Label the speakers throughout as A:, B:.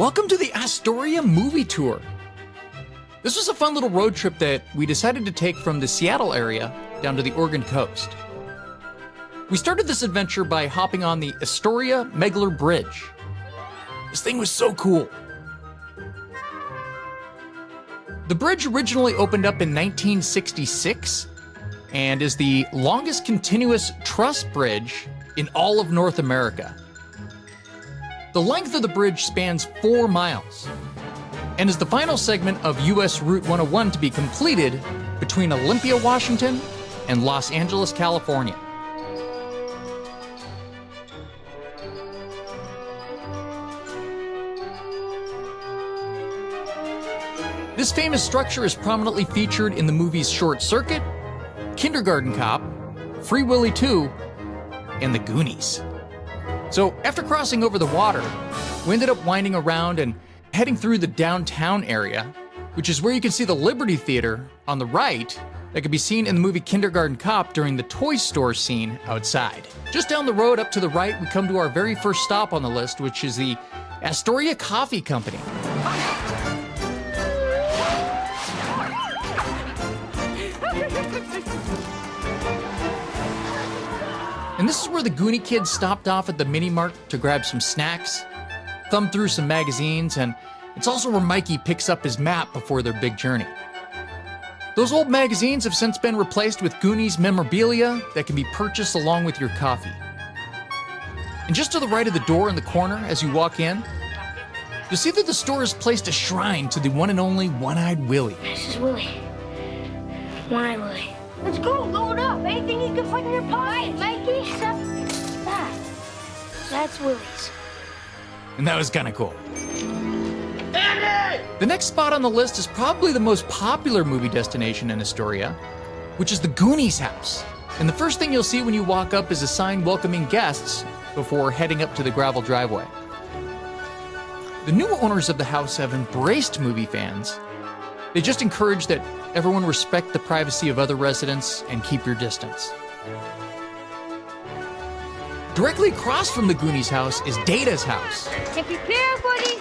A: Welcome to the Astoria Movie Tour. This was a fun little road trip that we decided to take from the Seattle area down to the Oregon coast. We started this adventure by hopping on the Astoria-Megler Bridge. This thing was so cool. The bridge originally opened up in 1966 and is the longest continuous truss bridge in all of North America. The length of the bridge spans 4 miles and is the final segment of US Route 101 to be completed between Olympia, Washington and Los Angeles, California. This famous structure is prominently featured in the movies Short Circuit, Kindergarten Cop, Free Willy 2, and the Goonies. So after crossing over the water, we ended up winding around and heading through the downtown area, which is where you can see the Liberty Theater on the right that can be seen in the movie Kindergarten Cop during the toy store scene outside. Just down the road up to the right, we come to our very first stop on the list, which is the Astoria Coffee Company. And this is where the Goonie kids stopped off at the mini mart to grab some snacks, thumb through some magazines, and it's also where Mikey picks up his map before their big journey. Those old magazines have since been replaced with Goonies memorabilia that can be purchased along with your coffee. And just to the right of the door in the corner as you walk in, you'll see that the store has placed a shrine to the one and only One-Eyed Willie.
B: This is Willie. One-Eyed Willie. Let's go, load up. Anything you can find in your pocket. Mikey, that's Willie's.
A: And that was kind of cool. Andy! The next spot on the list is probably the most popular movie destination in Astoria, which is the Goonies house. And the first thing you'll see when you walk up is a sign welcoming guests before heading up to the gravel driveway. The new owners of the house have embraced movie fans. They just encourage that everyone respect the privacy of other residents and keep your distance. Directly across from the Goonies house is Data's house.
B: If you're here, buddy,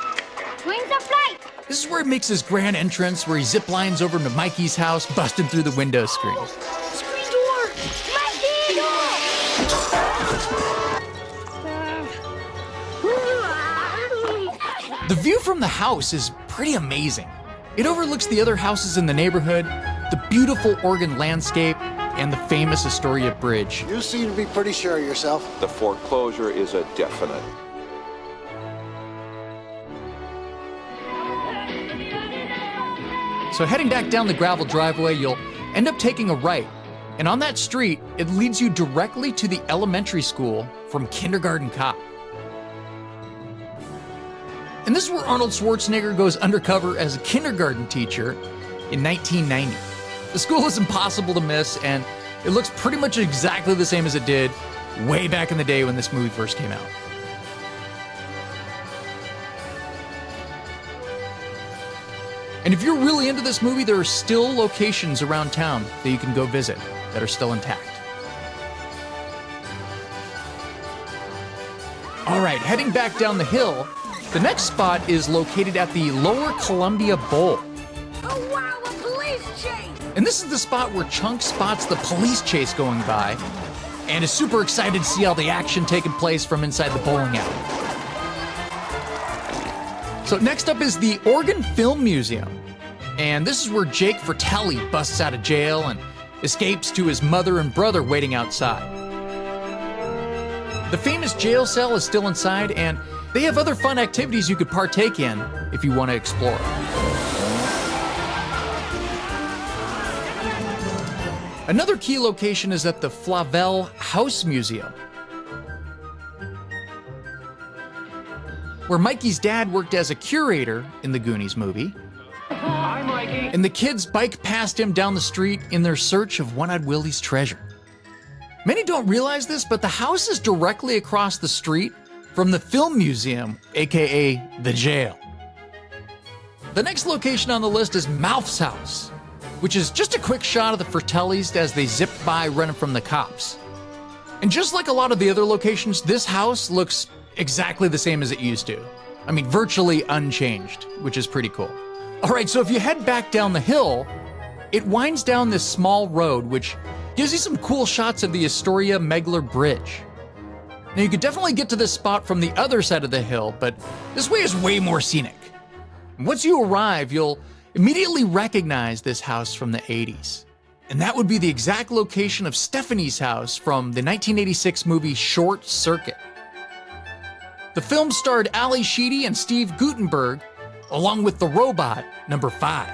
B: wings are flight.
A: This is where he makes his grand entrance, where he zip lines over to Mikey's house, busting through the window screen.
B: Screen door! Mikey, door!
A: The view from the house is pretty amazing. It overlooks the other houses in the neighborhood, the beautiful Oregon landscape, and the famous Astoria Bridge.
C: You seem to be pretty sure of yourself.
D: The foreclosure is a definite.
A: So heading back down the gravel driveway, you'll end up taking a right. And on that street, it leads you directly to the elementary school from Kindergarten Cop. And this is where Arnold Schwarzenegger goes undercover as a kindergarten teacher in 1990. The school is impossible to miss, and it looks pretty much exactly the same as it did way back in the day when this movie first came out. And if you're really into this movie, there are still locations around town that you can go visit that are still intact. All right, heading back down the hill, the next spot is located at the Lower Columbia Bowl.
B: Oh, wow, a police chase!
A: And this is the spot where Chunk spots the police chase going by and is super excited to see all the action taking place from inside the bowling alley. So next up is the Oregon Film Museum. And this is where Jake Fratelli busts out of jail and escapes to his mother and brother waiting outside. The famous jail cell is still inside, and they have other fun activities you could partake in if you want to explore. Another key location is at the Flavel House Museum, where Mikey's dad worked as a curator in the Goonies movie.
E: Hi, Mikey.
A: And the kids bike past him down the street in their search of One-Eyed Willie's treasure. Many don't realize this, but the house is directly across the street from the Film Museum, aka the jail. The next location on the list is Mouth's house, which is just a quick shot of the Fratellis as they zip by running from the cops. And just like a lot of the other locations, this house looks exactly the same as it used to. I mean, virtually unchanged, which is pretty cool. All right, so if you head back down the hill, it winds down this small road, which gives you some cool shots of the Astoria-Megler Bridge. Now, you could definitely get to this spot from the other side of the hill, but this way is way more scenic. Once you arrive, you'll immediately recognize this house from the 80s. And that would be the exact location of Stephanie's house from the 1986 movie Short Circuit. The film starred Ali Sheedy and Steve Guttenberg, along with the robot, number 5.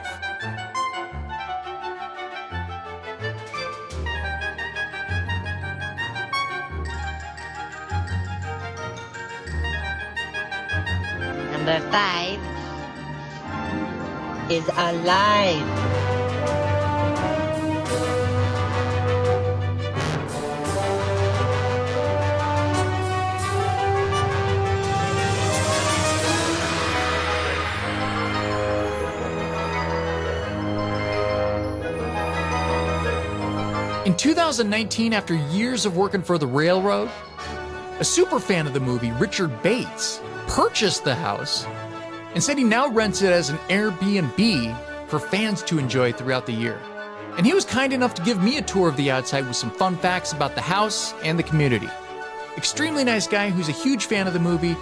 E: Number 5 is alive.
A: In 2019, after years of working for the railroad, a super fan of the movie, Richard Bates, purchased the house and said he now rents it as an Airbnb for fans to enjoy throughout the year. And he was kind enough to give me a tour of the outside with some fun facts about the house and the community. Extremely nice guy who's a huge fan of the movie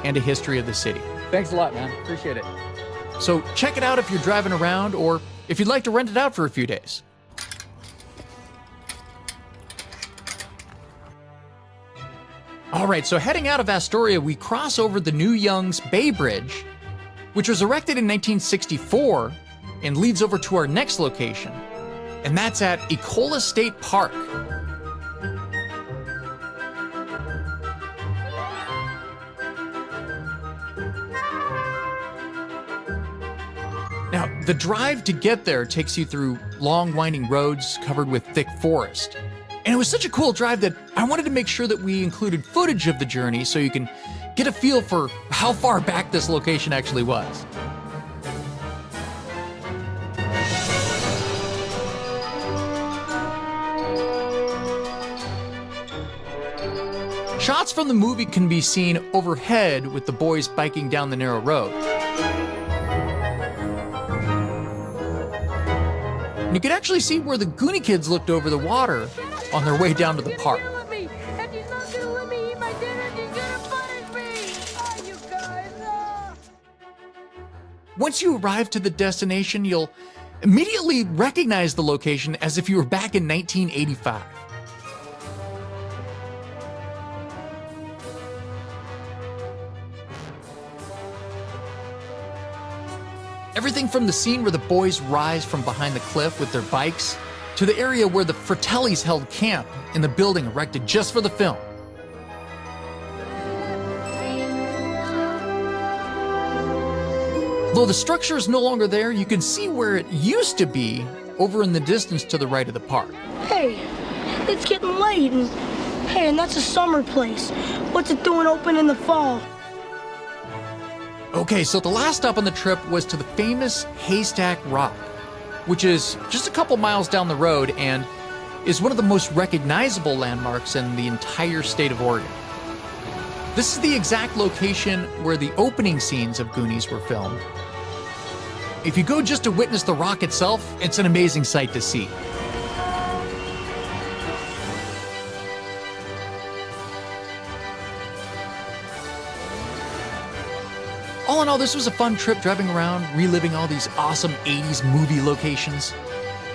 A: and a history of the city.
F: Thanks a lot, man. Appreciate it.
A: So check it out if you're driving around or if you'd like to rent it out for a few days. All right, so heading out of Astoria, we cross over the New Young's Bay Bridge, which was erected in 1964 and leads over to our next location, and that's at Ecola State Park. Now, the drive to get there takes you through long, winding roads covered with thick forest. And it was such a cool drive that I wanted to make sure that we included footage of the journey so you can get a feel for how far back this location actually was. Shots from the movie can be seen overhead with the boys biking down the narrow road. And you can actually see where the Goonie kids looked over the water on their way down to the park. Once you arrive to the destination, you'll immediately recognize the location as if you were back in 1985. Everything from the scene where the boys rise from behind the cliff with their bikes to the area where the Fratellis held camp in the building erected just for the film. Though the structure is no longer there, you can see where it used to be over in the distance to the right of the park.
B: Hey, it's getting late, and that's a summer place. What's it doing open in the fall?
A: Okay, so the last stop on the trip was to the famous Haystack Rock, which is just a couple miles down the road and is one of the most recognizable landmarks in the entire state of Oregon. This is the exact location where the opening scenes of Goonies were filmed. If you go just to witness the rock itself, it's an amazing sight to see. All in all, this was a fun trip driving around, reliving all these awesome 80s movie locations.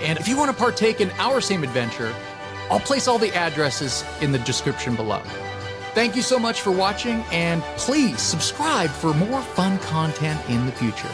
A: And if you want to partake in our same adventure, I'll place all the addresses in the description below. Thank you so much for watching, and please subscribe for more fun content in the future.